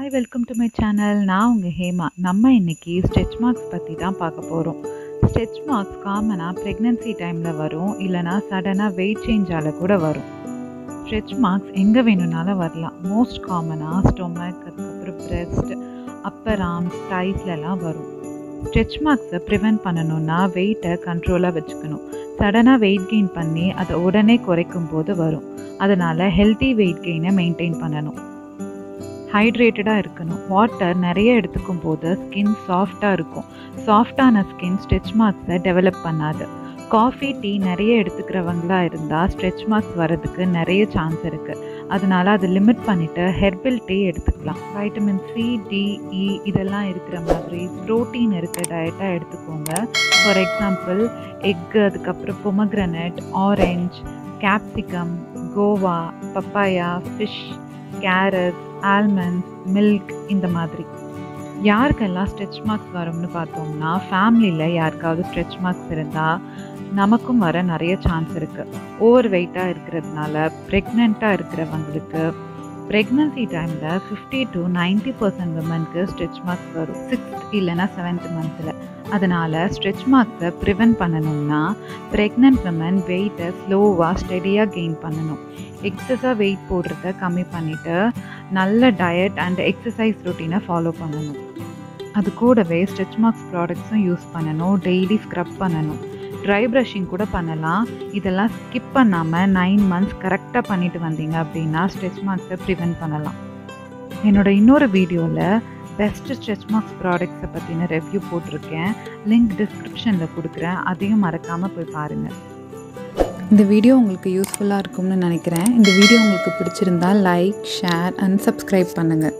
Hi, welcome to my channel. நான் உங்க ஹேமா. நம்ம இன்னைக்கு ஸ்ட்ரெச் மார்க்ஸ் பத்தி தான் பார்க்க போறோம். ஸ்ட்ரெச் மார்க்ஸ் காமனா பிரெக்னன்சி டைம்ல வரும், இல்லனா சடனா வெயிட் சேஞ்சால கூட வரும். ஸ்ட்ரெச் மார்க்ஸ் எங்க வேணும்னாலும் வரலாம். மோஸ்ட் காமனா ஸ்டொமக், அதுக்கப்புறம் பிரஸ்ட், அப்பர் ஆர்ம்ஸ், தைஸ்லலாம் வரும். ஸ்ட்ரெச் மார்க்ஸை ப்ரிவென்ட் பண்ணணும்னா வெயிட்டை கண்ட்ரோலாக வச்சுக்கணும். சடனாக வெயிட் கெயின் பண்ணி அதை உடனே குறைக்கும் போது வரும். அதனால் ஹெல்த்தி வெயிட் கெயினை மெயின்டைன் பண்ணணும். ஹைட்ரேட்டடாக இருக்கணும். வாட்டர் நிறைய எடுத்துக்கும் போது ஸ்கின் சாஃப்டாக இருக்கும். சாஃப்டான ஸ்கின் ஸ்ட்ரெச் மார்க்ஸை டெவலப் பண்ணாது. காஃபி, டீ நிறைய எடுத்துக்கிறவங்களா இருந்தால் ஸ்ட்ரெச் மார்க்ஸ் வரதுக்கு நிறைய சான்ஸ் இருக்குது. அதனால் அதை லிமிட் பண்ணிவிட்டு ஹெர்பல் டீ எடுத்துக்கலாம். வைட்டமின் சி, டி, இ இதெல்லாம் இருக்கிற மாதிரி ப்ரோட்டீன் இருக்கிற டயட்டாக எடுத்துக்கோங்க. ஃபார் எக்ஸாம்பிள் எக்கு, அதுக்கப்புறம் pomegranate, orange, capsicum, Goa, papaya, fish, carrot, almonds, milk இந்த மாதிரி. யாருக்கெல்லாம் ஸ்ட்ரெச் மார்க்ஸ் வரும்னு பார்த்தோம்னா, ஃபேமிலியில் யாருக்காவது ஸ்ட்ரெச் மார்க்ஸ் இருந்தால் நமக்கும் வர நிறைய சான்ஸ் இருக்குது. ஓவர் வெயிட்டாக இருக்கிறதுனால ப்ரெக்னெண்ட்டாக இருக்கிறவங்களுக்கு ப்ரெக்னன்சி டைமில் 50 to 90% விமனுக்கு ஸ்ட்ரெச் மார்க்ஸ் வரும், 6th இல்லைனா 7th மந்த்தில். அதனால் ஸ்ட்ரெச் மார்க்ஸை ப்ரிவென்ட் பண்ணணும்னா ப்ரெக்னென்ட் விமன் வெயிட்டை ஸ்லோவாக ஸ்டெடியாக கெயின் பண்ணணும். எக்ஸஸாக வெயிட் போடுறத கம்மி பண்ணிவிட்டு நல்ல டயட் அண்ட் எக்ஸசைஸ் ரொட்டீனை ஃபாலோ பண்ணணும். அது கூடவே ஸ்ட்ரெச் மார்க்ஸ் ப்ராடக்ட்ஸும் யூஸ் பண்ணணும். டெய்லி ஸ்க்ரப் பண்ணணும். ட்ரை ப்ரஷிங் கூட பண்ணலாம். இதெல்லாம் ஸ்கிப் பண்ணாமல் 9 months கரெக்டாக பண்ணிட்டு வந்தீங்க அப்படின்னா ஸ்ட்ரெச் மார்க்ஸை ப்ரிவென்ட் பண்ணலாம். என்னோட இன்னொரு வீடியோவில் பெஸ்ட் ஸ்ட்ரெச் மார்க்ஸ் ப்ராடக்ட்ஸை பற்றின ரிவ்யூ போட்டிருக்கேன். லிங்க் டிஸ்கிரிப்ஷனில் கொடுக்குறேன். அதையும் மறக்காமல் போய் பாருங்கள். இந்த வீடியோ உங்களுக்கு யூஸ்ஃபுல்லாக இருக்கும்னு நினைக்கிறேன். இந்த வீடியோ உங்களுக்கு பிடிச்சிருந்தால் லைக், ஷேர் அண்ட் சப்ஸ்கிரைப் பண்ணுங்கள்.